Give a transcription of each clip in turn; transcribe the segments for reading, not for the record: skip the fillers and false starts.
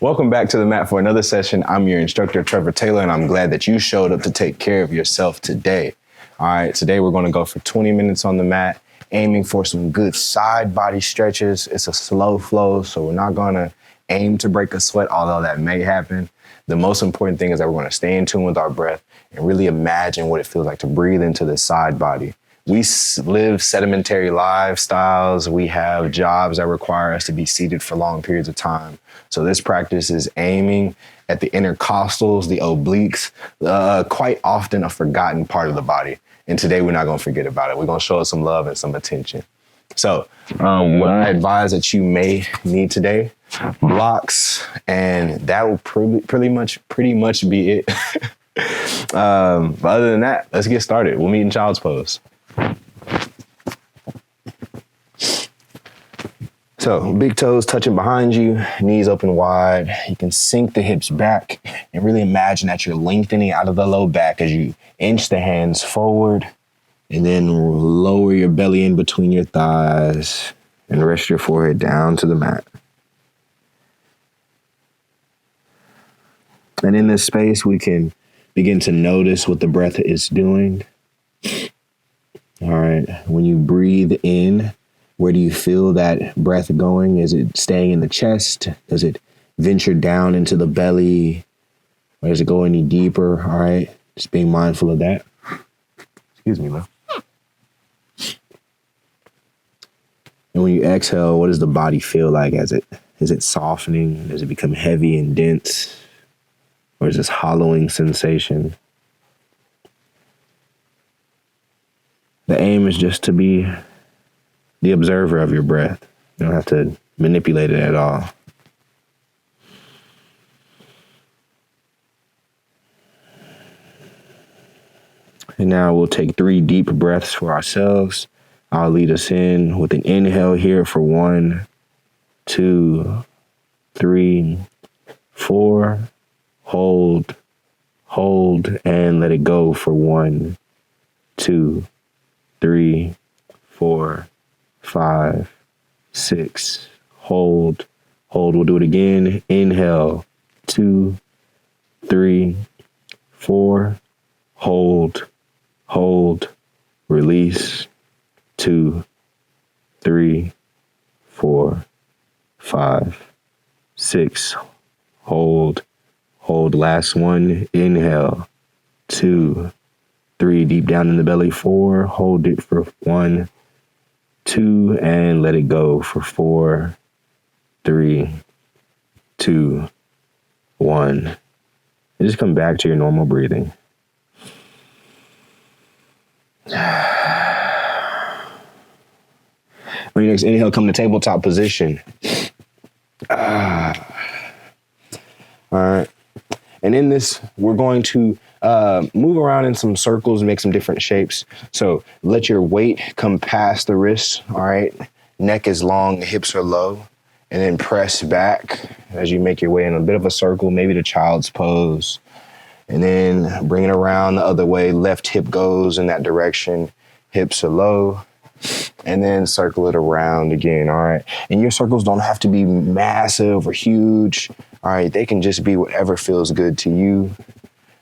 Welcome back to the mat for another session. I'm your instructor, Trevor Taylor, and I'm glad that you showed up to take care of yourself today. All right, today we're going to go for 20 minutes on the mat, aiming for some good side body stretches. It's a slow flow, so we're not going to aim to break a sweat, although that may happen. The most important thing is that we're going to stay in tune with our breath and really imagine what it feels like to breathe into the side body. We live sedentary lifestyles. We have jobs that require us to be seated for long periods of time. So this practice is aiming at the intercostals, the obliques, quite often a forgotten part of the body. And today we're not going to forget about it. We're going to show it some love and some attention. So what I advise that you may need today, blocks, and that will pretty much be it. But other than that, let's get started. We'll meet in child's pose. So big toes touching behind you, knees open wide. You can sink the hips back and really imagine that you're lengthening out of the low back as you inch the hands forward and then lower your belly in between your thighs and rest your forehead down to the mat. And in this space, we can begin to notice what the breath is doing. All right, when you breathe in, where do you feel that breath going? Is it staying in the chest? Does it venture down into the belly? Or does it go any deeper? All right, just being mindful of that. Excuse me, man. And when you exhale, what does the body feel like? Is it softening? Does it become heavy and dense? Or is this hollowing sensation? The aim is just to be the observer of your breath. You don't have to manipulate it at all. And now we'll take 3 deep breaths for ourselves. I'll lead us in with an inhale here for 1, 2, 3, 4. Hold, and let it go for 1, 2, 3, 4, 5, 6. Hold. We'll do it again. Inhale, 2, 3, 4. Hold. Release. 2, 3, 4, 5, 6. Hold. Last one. Inhale, 2, 3. Deep down in the belly. 4. Hold it for 1, 2, and let it go for 4, 3, 2, 1. And just come back to your normal breathing. When you next inhale, come to tabletop position. All right. And in this, we're going to move around in some circles and make some different shapes. So let your weight come past the wrists, all right? Neck is long, the hips are low. And then press back as you make your way in a bit of a circle, maybe to child's pose. And then bring it around the other way. Left hip goes in that direction. Hips are low. And then circle it around again, all right? And your circles don't have to be massive or huge. All right, they can just be whatever feels good to you.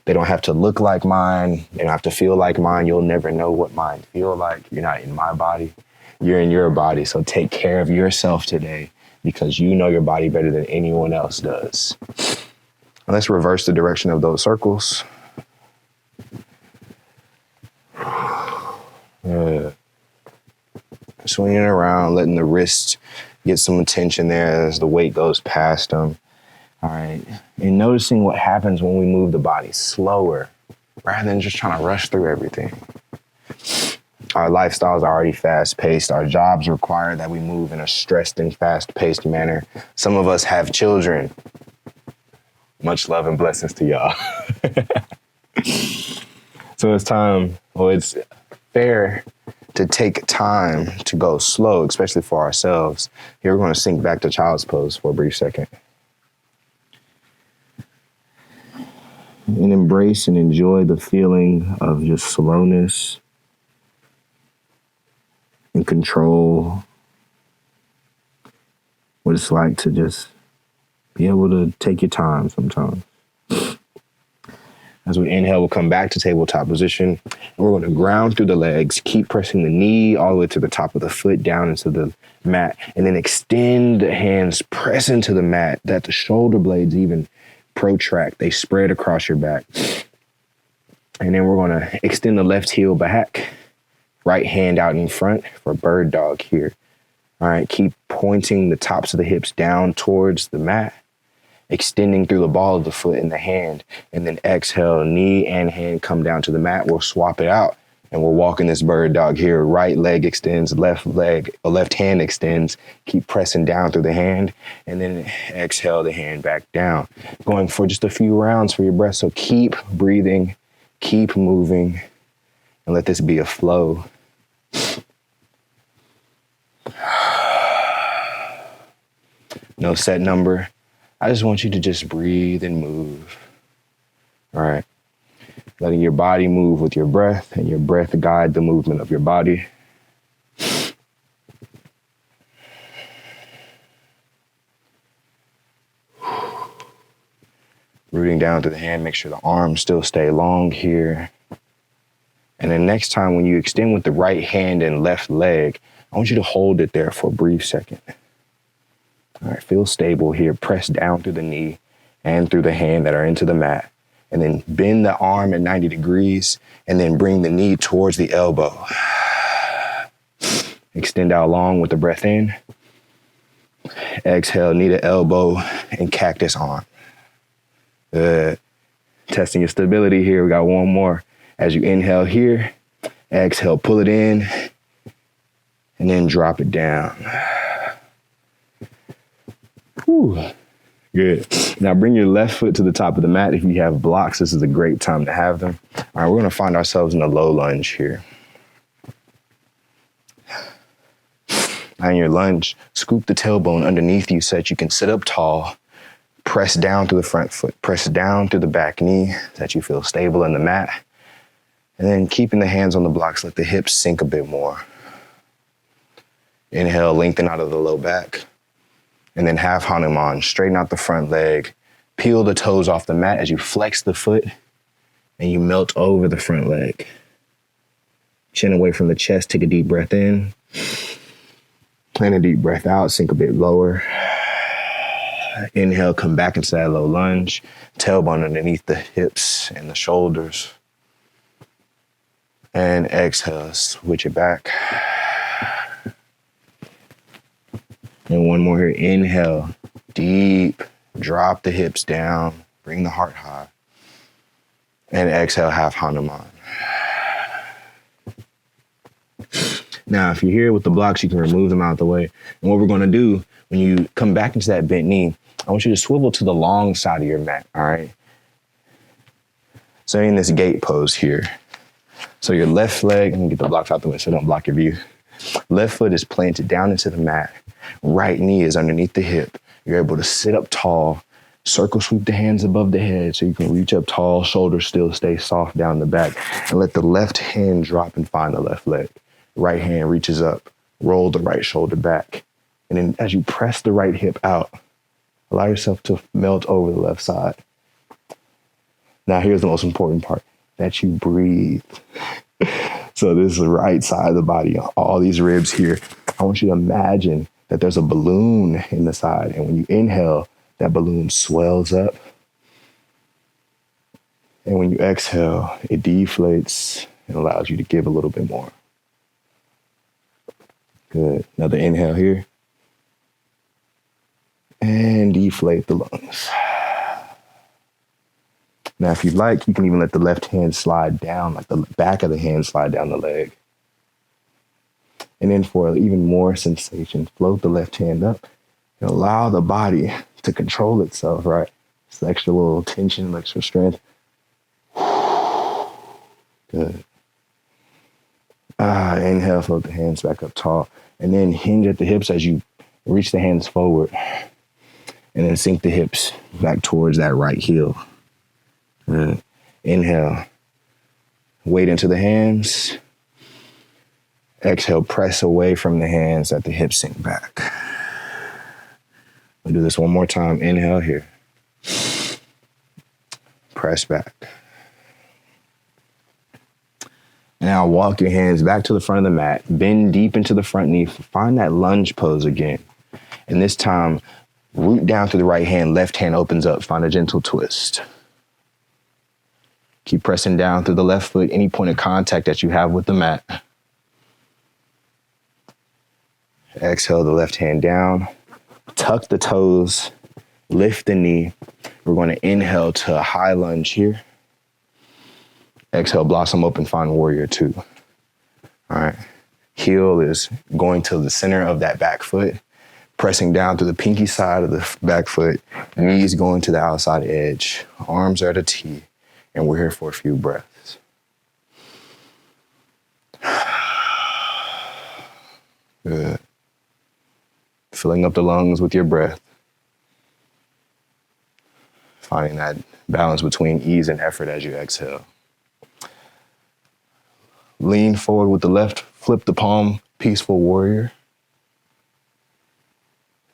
They don't have to look like mine. They don't have to feel like mine. You'll never know what mine feel like. You're not in my body. You're in your body. So take care of yourself today because you know your body better than anyone else does. And let's reverse the direction of those circles. Swinging around, letting the wrists get some attention there as the weight goes past them. All right, and noticing what happens when we move the body slower rather than just trying to rush through everything. Our lifestyles are already fast-paced. Our jobs require that we move in a stressed and fast-paced manner. Some of us have children. Much love and blessings to y'all. So it's fair to take time to go slow, especially for ourselves. Here we're going to sink back to child's pose for a brief second. And embrace and enjoy the feeling of just slowness and control. What it's like to just be able to take your time sometimes. As we inhale, we'll come back to tabletop position. And we're going to ground through the legs. Keep pressing the knee all the way to the top of the foot down into the mat. And then extend the hands, press into the mat, that the shoulder blades even protract. They spread across your back. And then we're going to extend the left heel back. Right hand out in front for bird dog here. All right, keep pointing the tops of the hips down towards the mat. Extending through the ball of the foot and the hand, and then exhale, knee and hand come down to the mat. We'll swap it out and we're walking this bird dog here. Right leg extends, left hand extends. Keep pressing down through the hand, and then exhale the hand back down. Going for just a few rounds for your breath. So keep breathing, keep moving, and let this be a flow. No set number. I just want you to just breathe and move. All right. Letting your body move with your breath, and your breath guide the movement of your body. Rooting down to the hand, make sure the arms still stay long here. And then next time when you extend with the right hand and left leg, I want you to hold it there for a brief second. All right, feel stable here. Press down through the knee and through the hand that are into the mat. And then bend the arm at 90 degrees and then bring the knee towards the elbow. Extend out long with the breath in. Exhale, knee to elbow and cactus arm. Good. Testing your stability here. We got one more. As you inhale here, exhale, pull it in and then drop it down. Whew. Good. Now bring your left foot to the top of the mat. If you have blocks, this is a great time to have them. All right, we're going to find ourselves in a low lunge here. Now in your lunge, scoop the tailbone underneath you so that you can sit up tall. Press down through the front foot. Press down through the back knee so that you feel stable in the mat. And then keeping the hands on the blocks, let the hips sink a bit more. Inhale, lengthen out of the low back. And then half Hanuman, straighten out the front leg, peel the toes off the mat as you flex the foot and you melt over the front leg. Chin away from the chest, take a deep breath in. And a deep breath out, sink a bit lower. Inhale, come back into that low lunge, tailbone underneath the hips and the shoulders. And exhale, switch it back. And one more here. Inhale, deep, drop the hips down, bring the heart high. And exhale, half Hanuman. Now, if you're here with the blocks, you can remove them out of the way. And what we're going to do when you come back into that bent knee, I want you to swivel to the long side of your mat, all right? So in this gate pose here. So your left leg, let me get the blocks out the way so don't block your view. Left foot is planted down into the mat. Right knee is underneath the hip. You're able to sit up tall, circle sweep the hands above the head so you can reach up tall, shoulders still stay soft down the back, and let the left hand drop and find the left leg. Right hand reaches up, roll the right shoulder back. And then as you press the right hip out, allow yourself to melt over the left side. Now here's the most important part, that you breathe. So this is the right side of the body, all these ribs here. I want you to imagine that there's a balloon in the side. And when you inhale, that balloon swells up. And when you exhale, it deflates and allows you to give a little bit more. Good. Another inhale here. And deflate the lungs. Now, if you'd like, you can even let the left hand slide down, like the back of the hand slide down the leg. And then for even more sensation, float the left hand up and allow the body to control itself, right? It's extra little tension, extra strength. Good. Inhale, float the hands back up tall. And then hinge at the hips as you reach the hands forward. And then sink the hips back towards that right heel. Inhale, weight into the hands. Exhale, press away from the hands, let the hips sink back. We'll do this one more time. Inhale here. Press back. Now walk your hands back to the front of the mat. Bend deep into the front knee. Find that lunge pose again. And this time, root down through the right hand. Left hand opens up. Find a gentle twist. Keep pressing down through the left foot. Any point of contact that you have with the mat. Exhale the left hand down. Tuck the toes. Lift the knee. We're going to inhale to a high lunge here. Exhale, blossom open, find warrior two. All right. Heel is going to the center of that back foot, pressing down through the pinky side of the back foot, knees going to the outside edge, arms are at a T, and we're here for a few breaths. Good. Filling up the lungs with your breath. Finding that balance between ease and effort as you exhale. Lean forward with the left, flip the palm, peaceful warrior.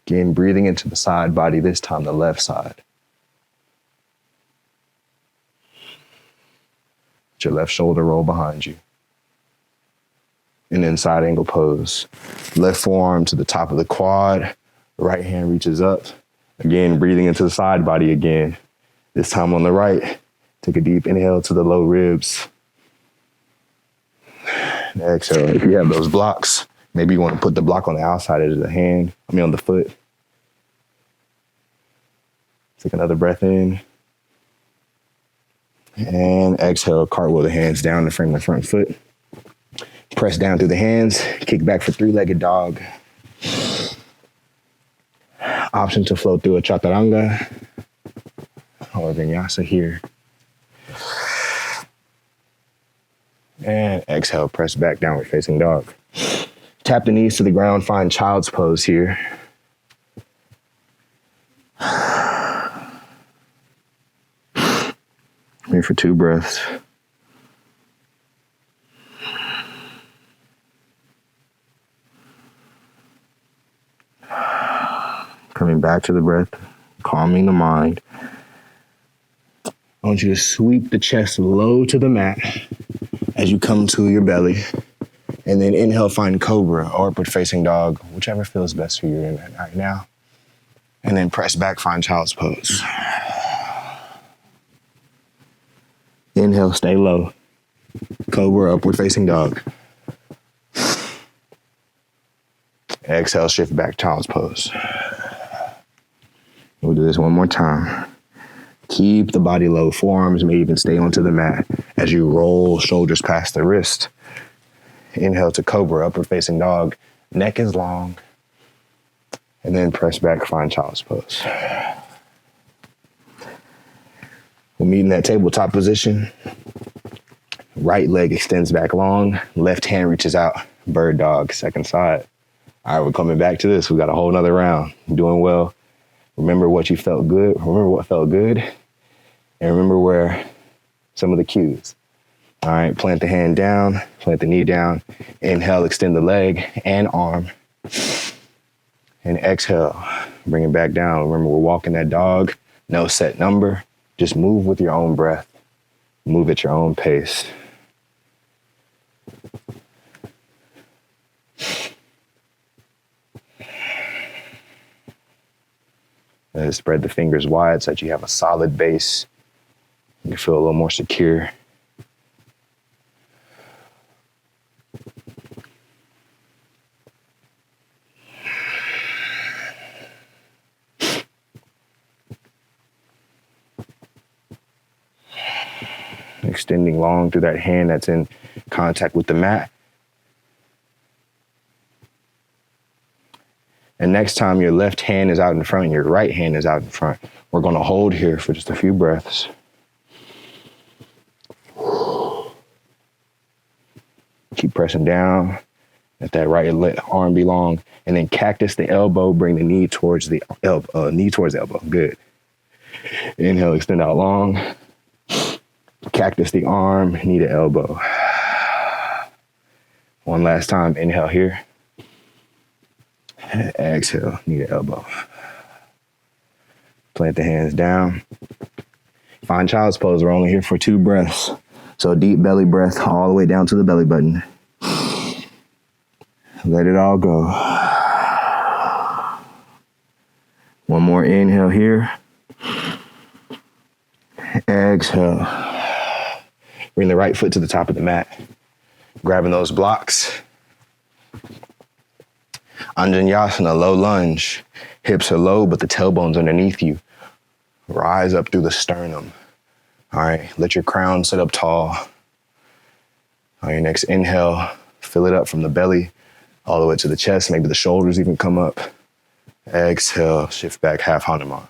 Again, breathing into the side body, this time the left side. Let your left shoulder roll behind you. And then side angle pose. Left forearm to the top of the quad, right hand reaches up. Again, breathing into the side body again. This time on the right, take a deep inhale to the low ribs. And exhale. If you have those blocks, maybe you want to put the block on the outside edge of the hand, on the foot. Take another breath in. And exhale, cartwheel the hands down to frame the front foot. Press down through the hands, kick back for three-legged dog. Option to float through a chaturanga or vinyasa here. And exhale, press back, downward facing dog. Tap the knees to the ground, find child's pose here. Here for 2 breaths. Coming back to the breath, calming the mind. I want you to sweep the chest low to the mat as you come to your belly. And then inhale, find cobra or upward facing dog, whichever feels best for you right now. And then press back, find child's pose. Inhale, stay low. Cobra, upward facing dog. Exhale, shift back, child's pose. We'll do this one more time. Keep the body low. Forearms may even stay onto the mat as you roll shoulders past the wrist. Inhale to cobra, upward facing dog. Neck is long. And then press back, find child's pose. We'll meet in that tabletop position. Right leg extends back long. Left hand reaches out. Bird dog, second side. All right, we're coming back to this. We got a whole nother round. Doing well. Remember what you felt good. Remember what felt good. And remember where some of the cues. All right, plant the hand down, plant the knee down. Inhale, extend the leg and arm. And exhale, bring it back down. Remember, we're walking that dog. No set number. Just move with your own breath. Move at your own pace. Spread the fingers wide so that you have a solid base. You feel a little more secure. Extending long through that hand that's in contact with the mat. And next time your left hand is out in front and your right hand is out in front, we're going to hold here for just a few breaths. Keep pressing down. Let that right arm be long. And then cactus the elbow, bring the knee towards the elbow. Knee towards the elbow. Good. Inhale, extend out long. Cactus the arm, knee to elbow. One last time. Inhale here. Exhale, knee to elbow. Plant the hands down. Find child's pose. We're only here for 2 breaths. So deep belly breath all the way down to the belly button. Let it all go. One more inhale here. Exhale. Bring the right foot to the top of the mat. Grabbing those blocks. Anjaneyasana, low lunge. Hips are low, but the tailbone's underneath you. Rise up through the sternum. All right, let your crown sit up tall. On your next inhale, fill it up from the belly all the way to the chest. Maybe the shoulders even come up. Exhale, shift back, half Hanuman.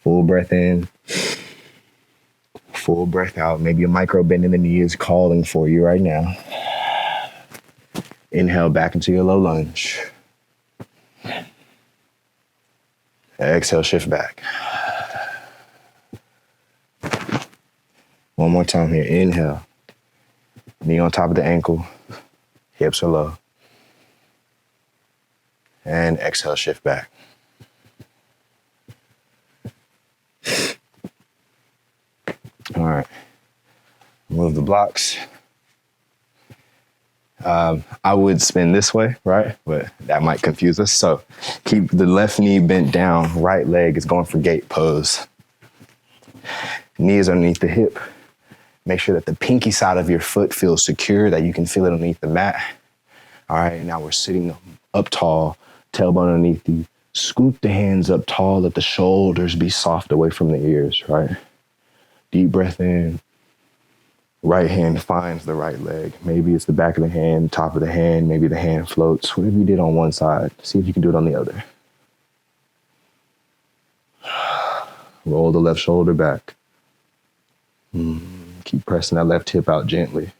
Full breath in. Full breath out. Maybe a micro bend in the knee is calling for you right now. Inhale back into your low lunge. Exhale, shift back. One more time here. Inhale. Knee on top of the ankle. Hips are low. And exhale, shift back. All right. Move the blocks. I would spin this way, right? But that might confuse us. So keep the left knee bent down. Right leg is going for gate pose. Knee is underneath the hip. Make sure that the pinky side of your foot feels secure, that you can feel it underneath the mat. All right, now we're sitting up tall, tailbone underneath you. Scoop the hands up tall, let the shoulders be soft away from the ears, right? Deep breath in. Right hand finds the right leg. Maybe it's the back of the hand, top of the hand, maybe the hand floats. Whatever you did on one side, see if you can do it on the other. Roll the left shoulder back. Keep pressing that left hip out gently.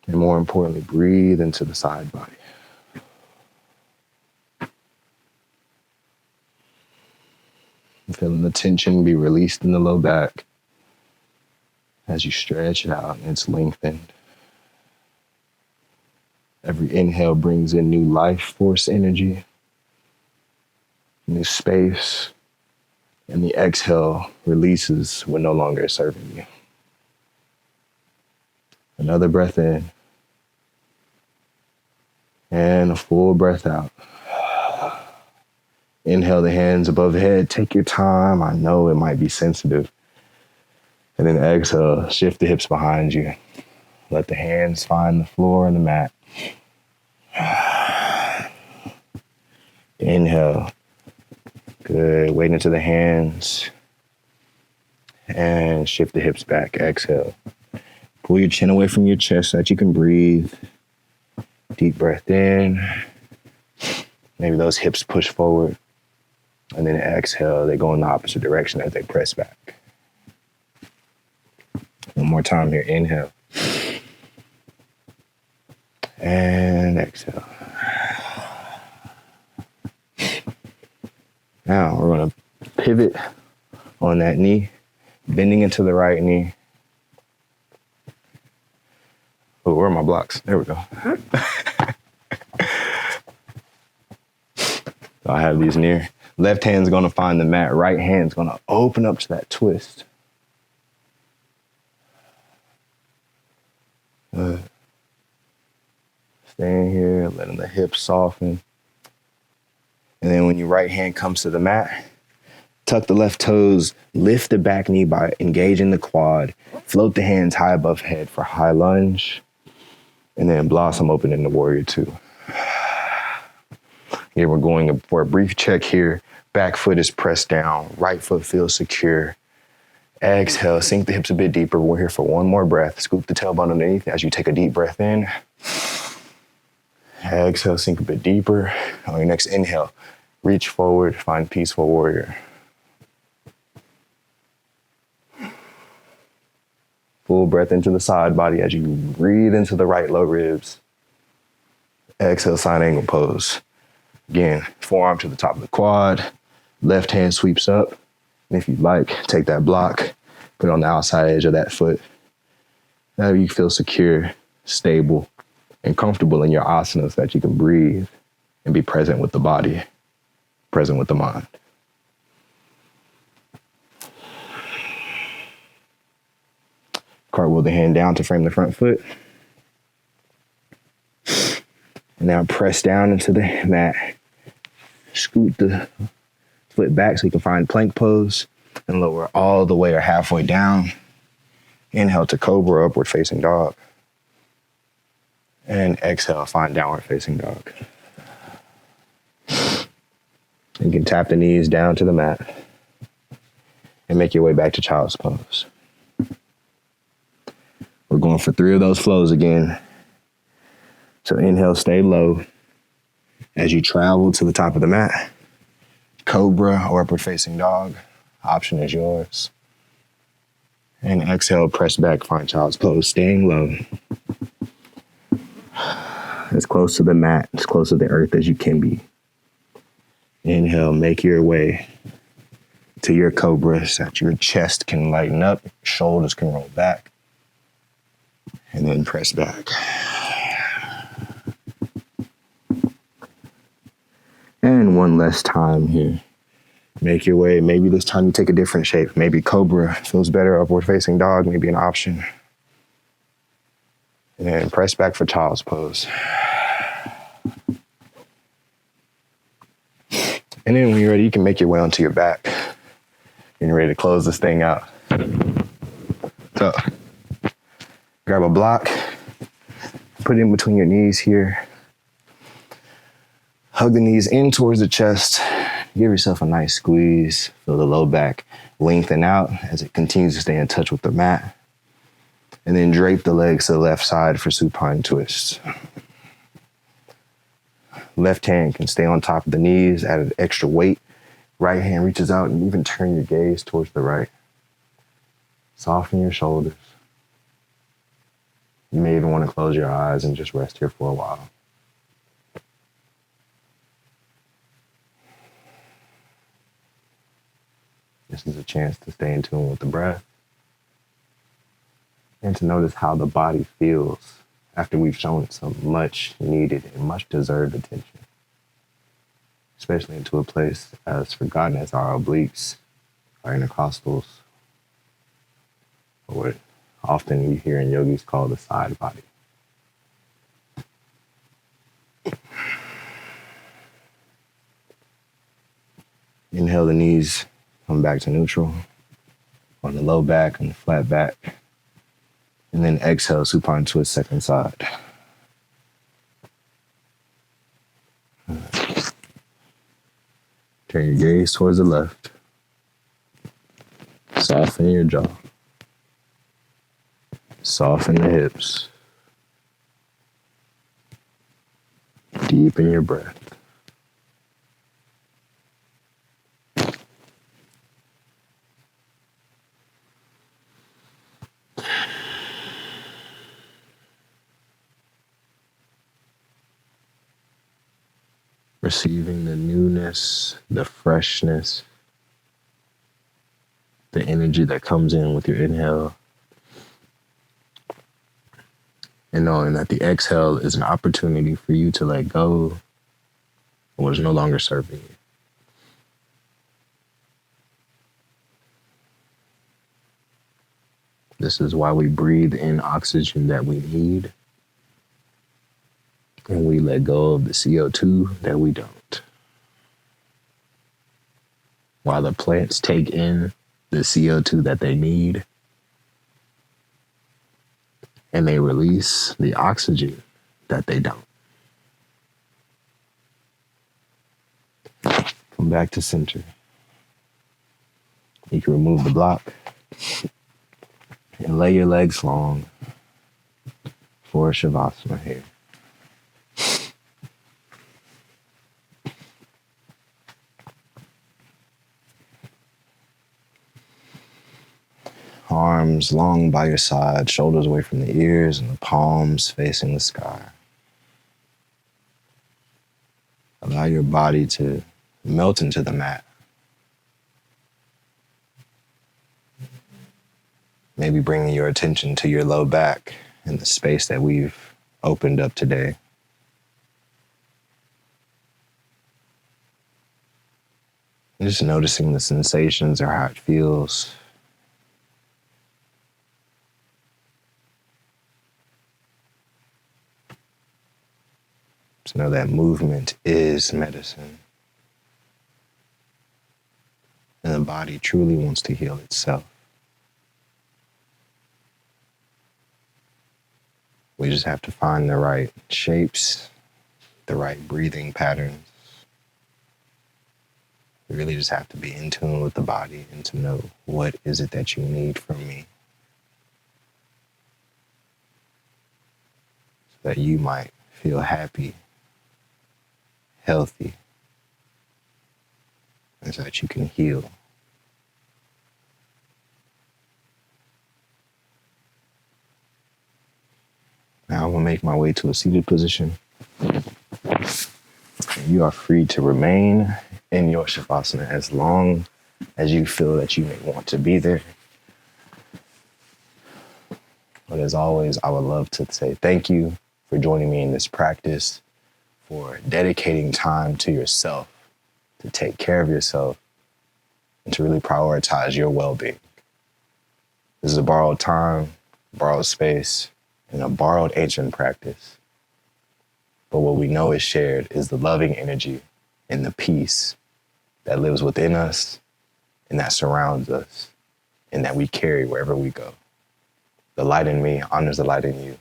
And more importantly, breathe into the side body. Feeling the tension be released in the low back. As you stretch it out and it's lengthened. Every inhale brings in new life force energy, new space, and the exhale releases what no longer is serving you. Another breath in, and a full breath out. Inhale the hands above the head. Take your time. I know it might be sensitive. And then exhale, shift the hips behind you. Let the hands find the floor and the mat. Inhale. Good. Weight into the hands. And shift the hips back. Exhale. Pull your chin away from your chest so that you can breathe. Deep breath in. Maybe those hips push forward. And then exhale, they go in the opposite direction as they press back. One more time here. Inhale. And exhale. Now we're going to pivot on that knee, bending into the right knee. Oh, where are my blocks? There we go. I have these near. Left hand's going to find the mat. Right hand's going to open up to that twist. Staying here, letting the hips soften. And then when your right hand comes to the mat, tuck the left toes, lift the back knee by engaging the quad, float the hands high above head for high lunge, and then blossom open into warrior two. Here we're going for a brief check here. Back foot is pressed down, right foot feels secure. Exhale, sink the hips a bit deeper. We're here for one more breath. Scoop the tailbone underneath as you take a deep breath in. Exhale, sink a bit deeper. On your next inhale, reach forward, find peaceful warrior. Full breath into the side body as you breathe into the right low ribs. Exhale, side angle pose. Again, forearm to the top of the quad. Left hand sweeps up. And if you'd like, take that block, put it on the outside edge of that foot. Now you feel secure, stable, and comfortable in your asanas so that you can breathe and be present with the body, present with the mind. Cartwheel the hand down to frame the front foot. And now press down into the mat. Scoot the foot back so you can find plank pose and lower all the way or halfway down. Inhale to cobra, upward facing dog. And exhale, find downward facing dog. You can tap the knees down to the mat and make your way back to child's pose. We're going for 3 of those flows again. So inhale, stay low. As you travel to the top of the mat, cobra or upward facing dog, option is yours. And exhale, press back, find child's pose, staying low. As close to the mat, as close to the earth as you can be. Inhale, make your way to your cobra so that your chest can lighten up, shoulders can roll back. And then press back. And one last time here. Make your way. Maybe this time you take a different shape. Maybe cobra feels better, upward facing dog, maybe an option. And then press back for child's pose. And then when you're ready, you can make your way onto your back. Getting ready to close this thing out. So, grab a block, put it in between your knees here. Hug the knees in towards the chest. Give yourself a nice squeeze. Feel the low back lengthen out as it continues to stay in touch with the mat. And then drape the legs to the left side for supine twists. Left hand can stay on top of the knees, add extra weight. Right hand reaches out and even turn your gaze towards the right. Soften your shoulders. You may even want to close your eyes and just rest here for a while. This is a chance to stay in tune with the breath and to notice how the body feels after we've shown it some much needed and much deserved attention, especially into a place as forgotten as our obliques, our intercostals, or what often you hear in yogis call the side body. Inhale, the knees come back to neutral on the low back and the flat back. And then exhale, supine twist, second side. Turn your gaze towards the left. Soften your jaw. Soften the hips. Deepen your breath. Receiving the newness, the freshness, the energy that comes in with your inhale. And knowing that the exhale is an opportunity for you to let go of what is no longer serving you. This is why we breathe in oxygen that we need. And we let go of the CO2 that we don't. While the plants take in the CO2 that they need, and they release the oxygen that they don't. Come back to center. You can remove the block and lay your legs long for Shavasana here. Arms long by your side, shoulders away from the ears and the palms facing the sky. Allow your body to melt into the mat. Maybe bringing your attention to your low back and the space that we've opened up today. Just noticing the sensations or how it feels. Just know that movement is medicine. And the body truly wants to heal itself. We just have to find the right shapes, the right breathing patterns. We really just have to be in tune with the body and to know what is it that you need from me so that you might feel happy, healthy, and so that you can heal. Now I'm gonna make my way to a seated position. You are free to remain in your Shavasana as long as you feel that you may want to be there. But as always, I would love to say thank you for joining me in this practice, for dedicating time to yourself, to take care of yourself, and to really prioritize your well-being. This is a borrowed time, borrowed space, and a borrowed ancient practice. But what we know is shared is the loving energy and the peace that lives within us and that surrounds us and that we carry wherever we go. The light in me honors the light in you.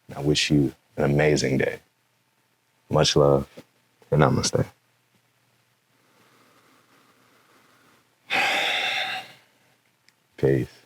And I wish you an amazing day. Much love and namaste. Peace.